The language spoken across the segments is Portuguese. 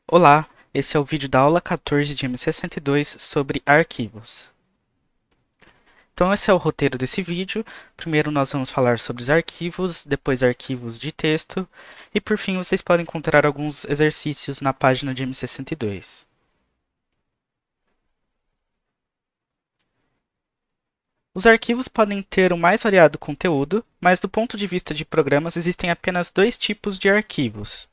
Olá, esse é o vídeo da aula 14 de M62 sobre arquivos. Então esse é o roteiro desse vídeo. Primeiro nós vamos falar sobre os arquivos, depois arquivos de texto e por fim vocês podem encontrar alguns exercícios na página de M62. Os arquivos podem ter o mais variado conteúdo, mas do ponto de vista de programas existem apenas dois tipos de arquivos.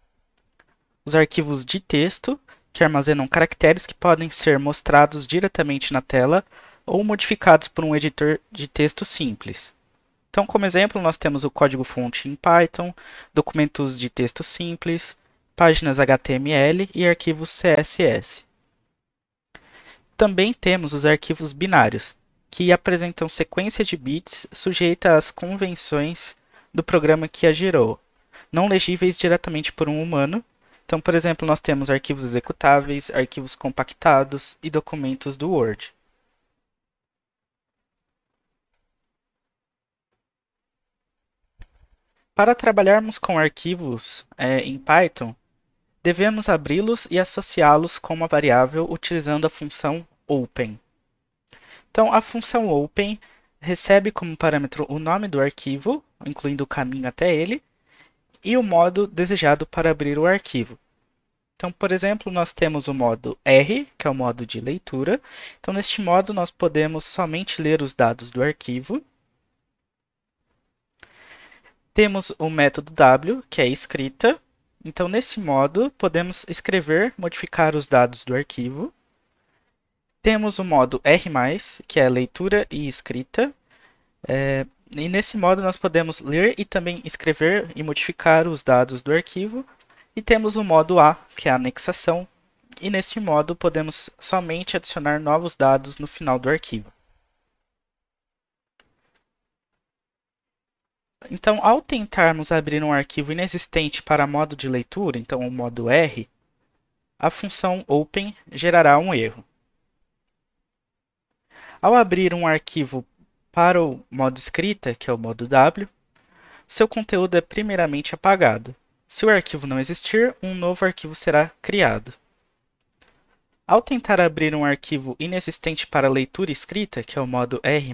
Os arquivos de texto, que armazenam caracteres que podem ser mostrados diretamente na tela ou modificados por um editor de texto simples. Então, como exemplo, nós temos o código-fonte em Python, documentos de texto simples, páginas HTML e arquivos CSS. Também temos os arquivos binários, que apresentam sequência de bits sujeita às convenções do programa que a gerou, não legíveis diretamente por um humano. Então, por exemplo, nós temos arquivos executáveis, arquivos compactados e documentos do Word. Para trabalharmos com arquivos em Python, devemos abri-los e associá-los com uma variável utilizando a função open. Então, a função open recebe como parâmetro o nome do arquivo, incluindo o caminho até ele, e o modo desejado para abrir o arquivo. Então, por exemplo, nós temos o modo R, que é o modo de leitura. Então, neste modo, nós podemos somente ler os dados do arquivo. Temos o método W, que é escrita. Então, nesse modo, podemos escrever, modificar os dados do arquivo. Temos o modo R+, que é leitura e escrita. E nesse modo, nós podemos ler e também escrever e modificar os dados do arquivo. E temos o modo A, que é a anexação, e neste modo podemos somente adicionar novos dados no final do arquivo. Então, ao tentarmos abrir um arquivo inexistente para modo de leitura, então o modo R, a função open gerará um erro. Ao abrir um arquivo para o modo escrita, que é o modo W, seu conteúdo é primeiramente apagado. Se o arquivo não existir, um novo arquivo será criado. Ao tentar abrir um arquivo inexistente para leitura e escrita, que é o modo R+,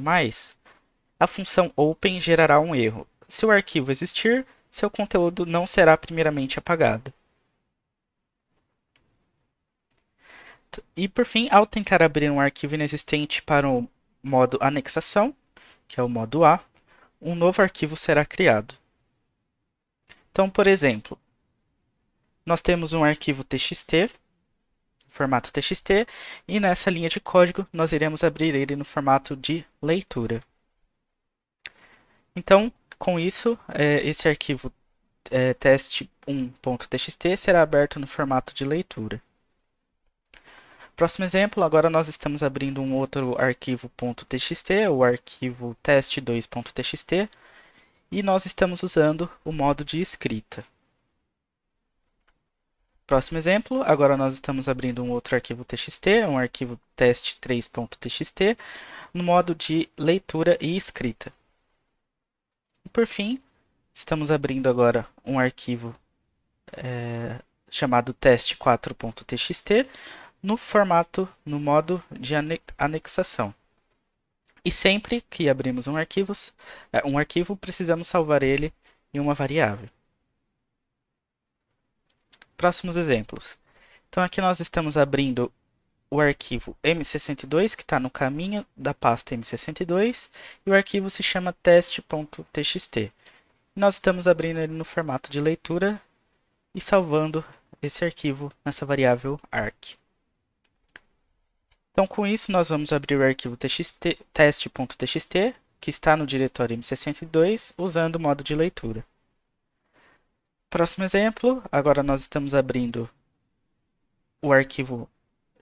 a função open gerará um erro. Se o arquivo existir, seu conteúdo não será primeiramente apagado. E por fim, ao tentar abrir um arquivo inexistente para o modo anexação, que é o modo A, um novo arquivo será criado. Então, por exemplo, nós temos um arquivo txt, formato txt, e nessa linha de código nós iremos abrir ele no formato de leitura. Então, com isso, esse arquivo test1.txt será aberto no formato de leitura. Próximo exemplo, agora nós estamos abrindo um outro arquivo .txt, o arquivo test2.txt, e nós estamos usando o modo de escrita. Próximo exemplo, agora nós estamos abrindo um outro arquivo txt, um arquivo test3.txt, no modo de leitura e escrita. E por fim, estamos abrindo agora um arquivo chamado test4.txt, no modo de anexação. E sempre que abrimos um arquivo, precisamos salvar ele em uma variável. Próximos exemplos. Então aqui nós estamos abrindo o arquivo M62, que está no caminho da pasta M62, e o arquivo se chama test.txt. Nós estamos abrindo ele no formato de leitura e salvando esse arquivo nessa variável arc. Então, com isso, nós vamos abrir o arquivo test.txt, que está no diretório M62, usando o modo de leitura. Próximo exemplo, agora nós estamos abrindo o arquivo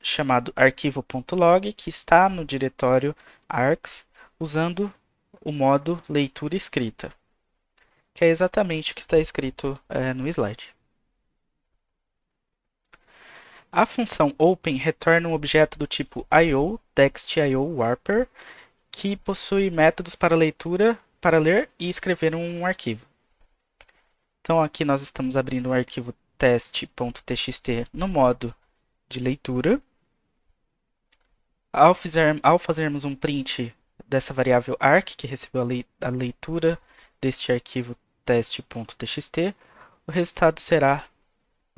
chamado arquivo.log, que está no diretório arcs, usando o modo leitura e escrita, que é exatamente o que está escrito no slide. A função open retorna um objeto do tipo IO, text.io warper, que possui métodos para leitura, para ler e escrever um arquivo. Então aqui nós estamos abrindo um arquivo teste.txt no modo de leitura. Ao fazermos um print dessa variável arc, que recebeu a leitura deste arquivo teste.txt, o resultado será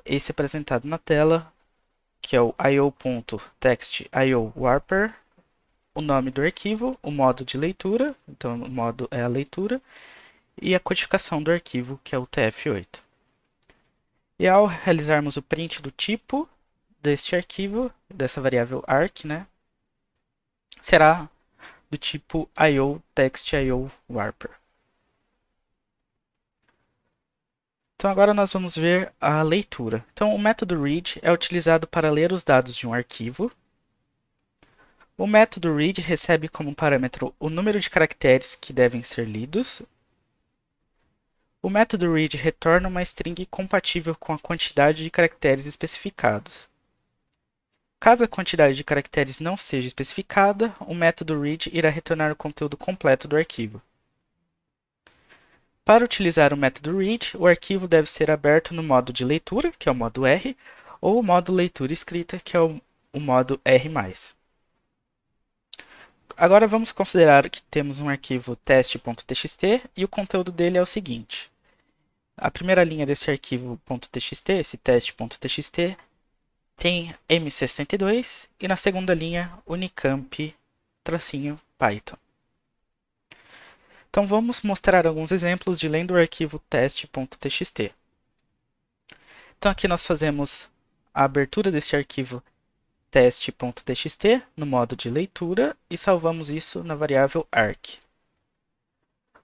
esse apresentado na tela, que é o io.text.io_warper, o nome do arquivo, o modo de leitura, então o modo é a leitura, e a codificação do arquivo, que é o tf8. E ao realizarmos o print do tipo deste arquivo, dessa variável arc, né, será do tipo io.text.io_warper. Então agora nós vamos ver a leitura. Então o método read é utilizado para ler os dados de um arquivo. O método read recebe como parâmetro o número de caracteres que devem ser lidos. O método read retorna uma string compatível com a quantidade de caracteres especificados. Caso a quantidade de caracteres não seja especificada, o método read irá retornar o conteúdo completo do arquivo. Para utilizar o método read, o arquivo deve ser aberto no modo de leitura, que é o modo R, ou o modo leitura escrita, que é o modo R+. Agora vamos considerar que temos um arquivo teste.txt e o conteúdo dele é o seguinte. A primeira linha desse arquivo .txt, esse teste.txt, tem M62 e na segunda linha unicamp-python. Então vamos mostrar alguns exemplos de lendo o arquivo teste.txt. Então aqui nós fazemos a abertura deste arquivo teste.txt no modo de leitura e salvamos isso na variável arc.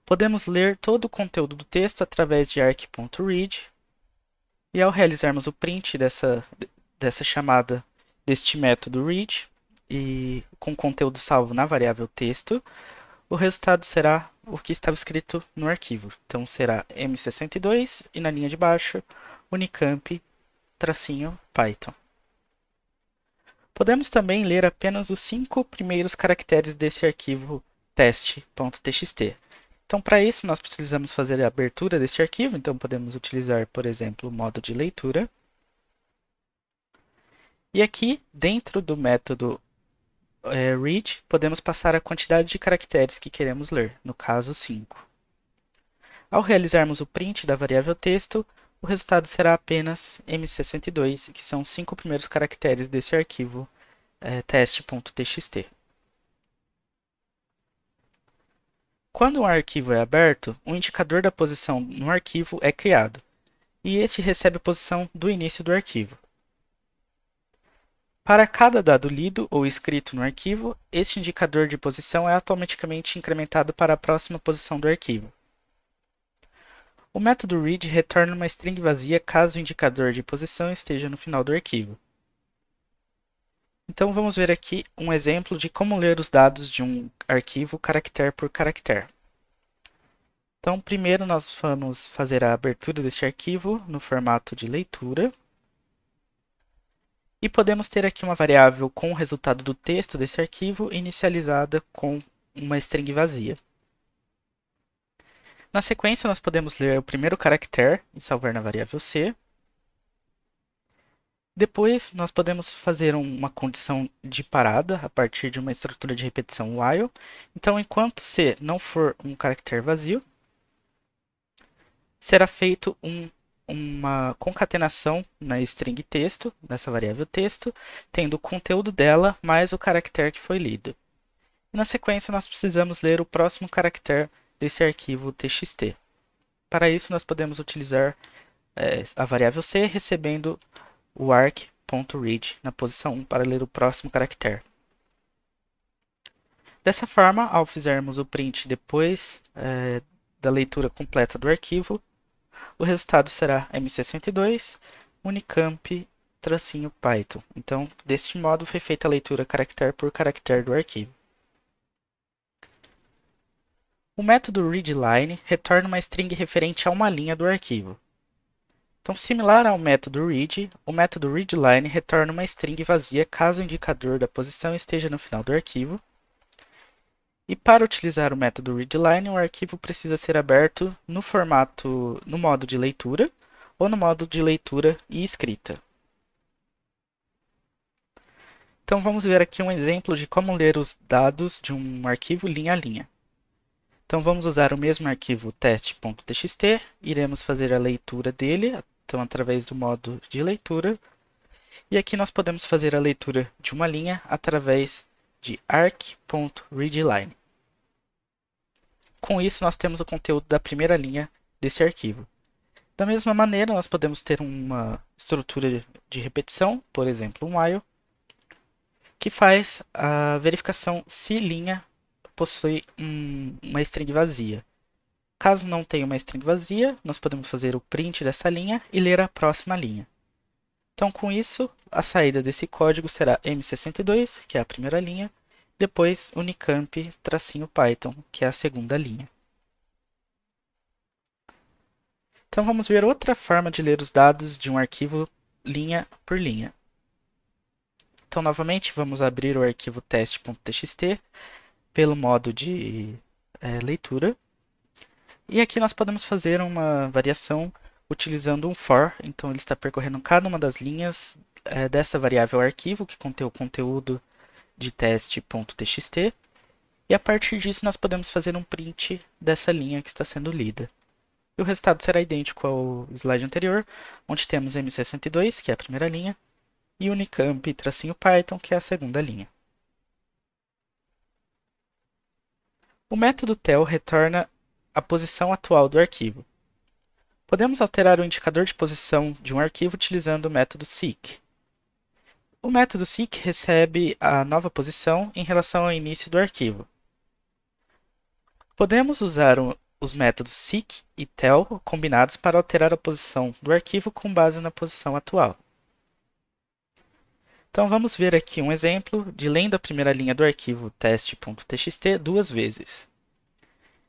Podemos ler todo o conteúdo do texto através de arc.read e ao realizarmos o print dessa chamada deste método read e com conteúdo salvo na variável texto, o resultado será o que estava escrito no arquivo. Então será M62 e na linha de baixo unicamp-python. Podemos também ler apenas os 5 primeiros caracteres desse arquivo teste.txt. Então para isso nós precisamos fazer a abertura deste arquivo, então podemos utilizar, por exemplo, o modo de leitura. E aqui, dentro do método read, podemos passar a quantidade de caracteres que queremos ler, no caso 5. Ao realizarmos o print da variável texto, o resultado será apenas M62, que são os 5 primeiros caracteres desse arquivo teste.txt. Quando um arquivo é aberto, um indicador da posição no arquivo é criado, e este recebe a posição do início do arquivo. Para cada dado lido ou escrito no arquivo, este indicador de posição é automaticamente incrementado para a próxima posição do arquivo. O método read retorna uma string vazia caso o indicador de posição esteja no final do arquivo. Então vamos ver aqui um exemplo de como ler os dados de um arquivo caractere por caractere. Então primeiro nós vamos fazer a abertura deste arquivo no formato de leitura. E podemos ter aqui uma variável com o resultado do texto desse arquivo inicializada com uma string vazia. Na sequência, nós podemos ler o primeiro caractere e salvar na variável C. Depois, nós podemos fazer uma condição de parada a partir de uma estrutura de repetição while. Então, enquanto C não for um caractere vazio, será feito uma concatenação na string texto, nessa variável texto, tendo o conteúdo dela mais o caractere que foi lido. E na sequência, nós precisamos ler o próximo caractere desse arquivo txt. Para isso, nós podemos utilizar a variável C recebendo o arc.read na posição 1 para ler o próximo caractere. Dessa forma, ao fizermos o print depois da leitura completa do arquivo, o resultado será M62 unicamp-python. Então, deste modo, foi feita a leitura caractere por caractere do arquivo. O método readLine retorna uma string referente a uma linha do arquivo. Então, similar ao método read, o método readLine retorna uma string vazia caso o indicador da posição esteja no final do arquivo. E para utilizar o método readLine, o arquivo precisa ser aberto no modo de leitura, ou no modo de leitura e escrita. Então vamos ver aqui um exemplo de como ler os dados de um arquivo linha a linha. Então vamos usar o mesmo arquivo teste.txt, iremos fazer a leitura dele, então através do modo de leitura. E aqui nós podemos fazer a leitura de uma linha através de arc.readline. Com isso nós temos o conteúdo da primeira linha desse arquivo. Da mesma maneira nós podemos ter uma estrutura de repetição, por exemplo um while, que faz a verificação se linha possui uma string vazia. Caso não tenha uma string vazia, nós podemos fazer o print dessa linha e ler a próxima linha. Então, com isso, a saída desse código será M62, que é a primeira linha, depois unicamp-python, que é a segunda linha. Então, vamos ver outra forma de ler os dados de um arquivo linha por linha. Então, novamente, vamos abrir o arquivo teste.txt pelo modo de leitura. E aqui nós podemos fazer uma variação utilizando um for. Então, ele está percorrendo cada uma das linhas dessa variável arquivo, que contém o conteúdo de teste.txt. E a partir disso, nós podemos fazer um print dessa linha que está sendo lida. E o resultado será idêntico ao slide anterior, onde temos M62, que é a primeira linha, e unicamp-python, que é a segunda linha. O método tel retorna a posição atual do arquivo. Podemos alterar o indicador de posição de um arquivo utilizando o método seek. O método seek recebe a nova posição em relação ao início do arquivo. Podemos usar os métodos seek e tel combinados para alterar a posição do arquivo com base na posição atual. Então vamos ver aqui um exemplo de lendo a primeira linha do arquivo teste.txt duas vezes.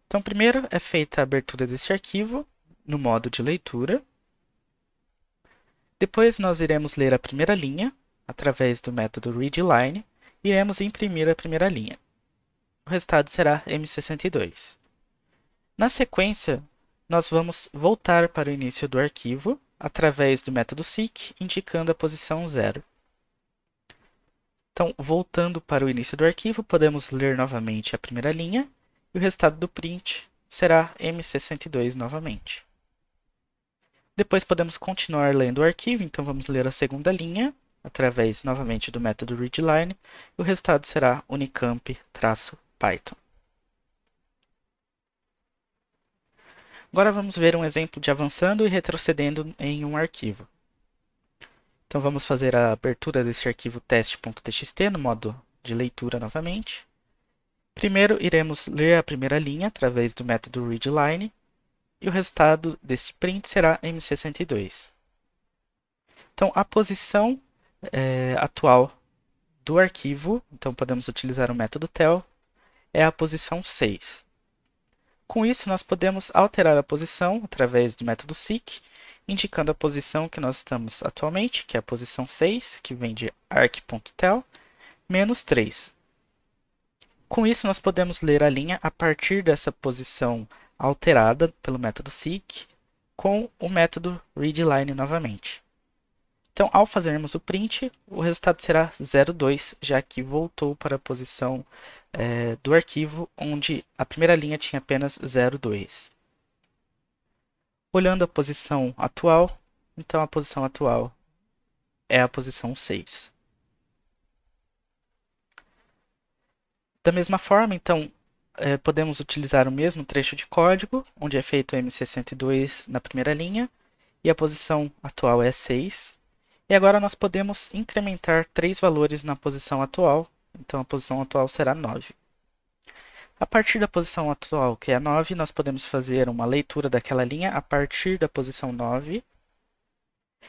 Então primeiro é feita a abertura desse arquivo no modo de leitura. Depois nós iremos ler a primeira linha através do método readline e iremos imprimir a primeira linha. O resultado será M62. Na sequência, nós vamos voltar para o início do arquivo através do método seek, indicando a posição 0. Então, voltando para o início do arquivo, podemos ler novamente a primeira linha e o resultado do print será M62 novamente. Depois podemos continuar lendo o arquivo, então vamos ler a segunda linha através novamente do método readline e o resultado será unicamp-python. Agora vamos ver um exemplo de avançando e retrocedendo em um arquivo. Então vamos fazer a abertura desse arquivo teste.txt no modo de leitura novamente. Primeiro iremos ler a primeira linha através do método readline e o resultado desse print será M62. Então a posição atual do arquivo, então podemos utilizar o método tel, é a posição 6. Com isso nós podemos alterar a posição através do método seek, indicando a posição que nós estamos atualmente, que é a posição 6, que vem de arc.tel, menos 3. Com isso, nós podemos ler a linha a partir dessa posição alterada pelo método seek, com o método readline novamente. Então, ao fazermos o print, o resultado será 0,2, já que voltou para a posição do arquivo, onde a primeira linha tinha apenas 0,2. Olhando a posição atual, então a posição atual é a posição 6. Da mesma forma, então, podemos utilizar o mesmo trecho de código, onde é feito M62 na primeira linha, e a posição atual é 6. E agora nós podemos incrementar 3 valores na posição atual, então a posição atual será 9. A partir da posição atual, que é 9, nós podemos fazer uma leitura daquela linha a partir da posição 9.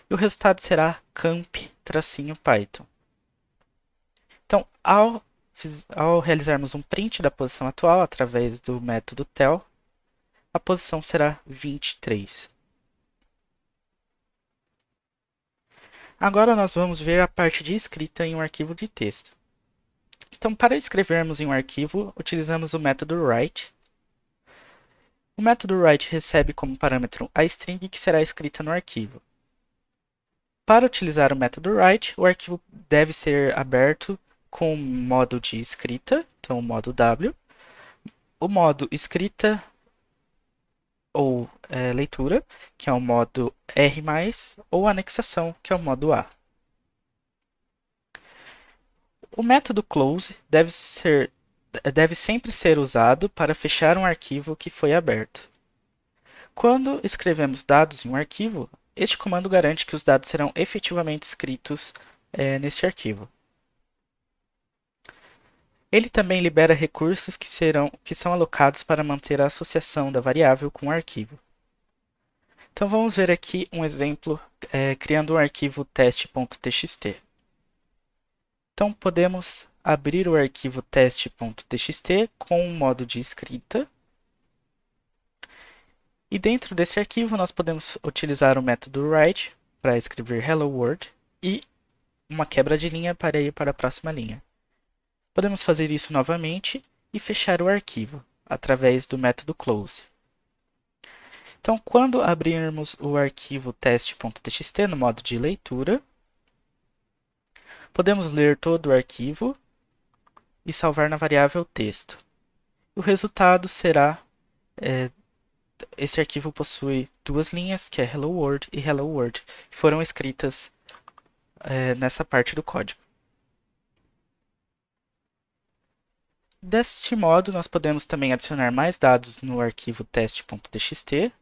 E o resultado será camp-python. Então, ao realizarmos um print da posição atual através do método tel, a posição será 23. Agora nós vamos ver a parte de escrita em um arquivo de texto. Então, para escrevermos em um arquivo, utilizamos o método write. O método write recebe como parâmetro a string que será escrita no arquivo. Para utilizar o método write, o arquivo deve ser aberto com o modo de escrita, então o modo W, o modo escrita ou leitura, que é o modo R+, ou anexação, que é o modo A. O método close deve sempre ser usado para fechar um arquivo que foi aberto. Quando escrevemos dados em um arquivo, este comando garante que os dados serão efetivamente escritos neste arquivo. Ele também libera recursos que são alocados para manter a associação da variável com o arquivo. Então vamos ver aqui um exemplo criando um arquivo teste.txt. Então podemos abrir o arquivo teste.txt com o modo de escrita. E dentro desse arquivo nós podemos utilizar o método write para escrever hello world e uma quebra de linha para ir para a próxima linha. Podemos fazer isso novamente e fechar o arquivo através do método close. Então, quando abrirmos o arquivo teste.txt no modo de leitura, podemos ler todo o arquivo e salvar na variável texto. O resultado será esse arquivo possui duas linhas, que é Hello World e Hello World, que foram escritas nessa parte do código. Deste modo, nós podemos também adicionar mais dados no arquivo teste.txt.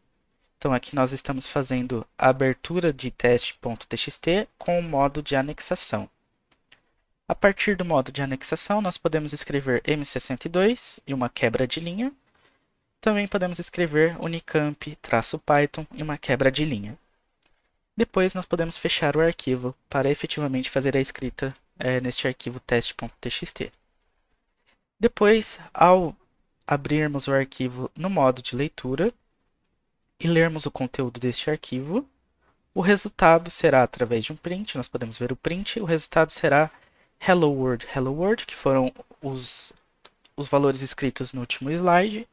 Então, aqui nós estamos fazendo a abertura de teste.txt com o modo de anexação. A partir do modo de anexação, nós podemos escrever M62 e uma quebra de linha. Também podemos escrever unicamp-python e uma quebra de linha. Depois, nós podemos fechar o arquivo para efetivamente fazer a escrita neste arquivo teste.txt. Depois, ao abrirmos o arquivo no modo de leitura e lermos o conteúdo deste arquivo, o resultado será através de um print, nós podemos ver o print, o resultado será Hello World, que foram os valores escritos no último slide.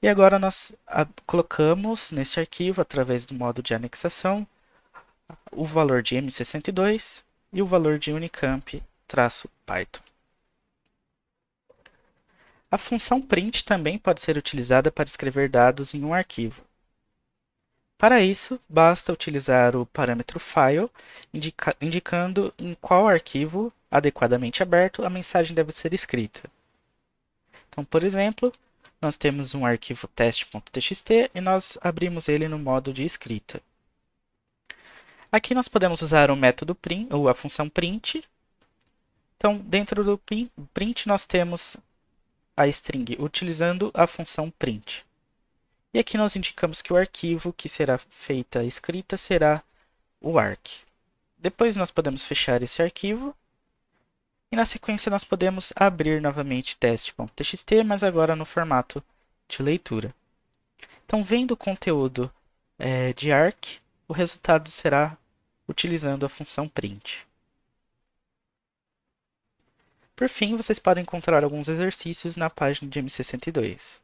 E agora nós colocamos neste arquivo, através do modo de anexação, o valor de M62 e o valor de unicamp-python. A função print também pode ser utilizada para escrever dados em um arquivo. Para isso, basta utilizar o parâmetro file, indicando em qual arquivo adequadamente aberto a mensagem deve ser escrita. Então, por exemplo, nós temos um arquivo teste.txt e nós abrimos ele no modo de escrita. Aqui nós podemos usar o método print, ou a função print. Então, dentro do print nós temos a string utilizando a função print. E aqui nós indicamos que o arquivo que será feita a escrita será o arc. Depois nós podemos fechar esse arquivo. E na sequência nós podemos abrir novamente teste.txt, mas agora no formato de leitura. Então, vendo o conteúdo de arc, o resultado será utilizando a função print. Por fim, vocês podem encontrar alguns exercícios na página de M62.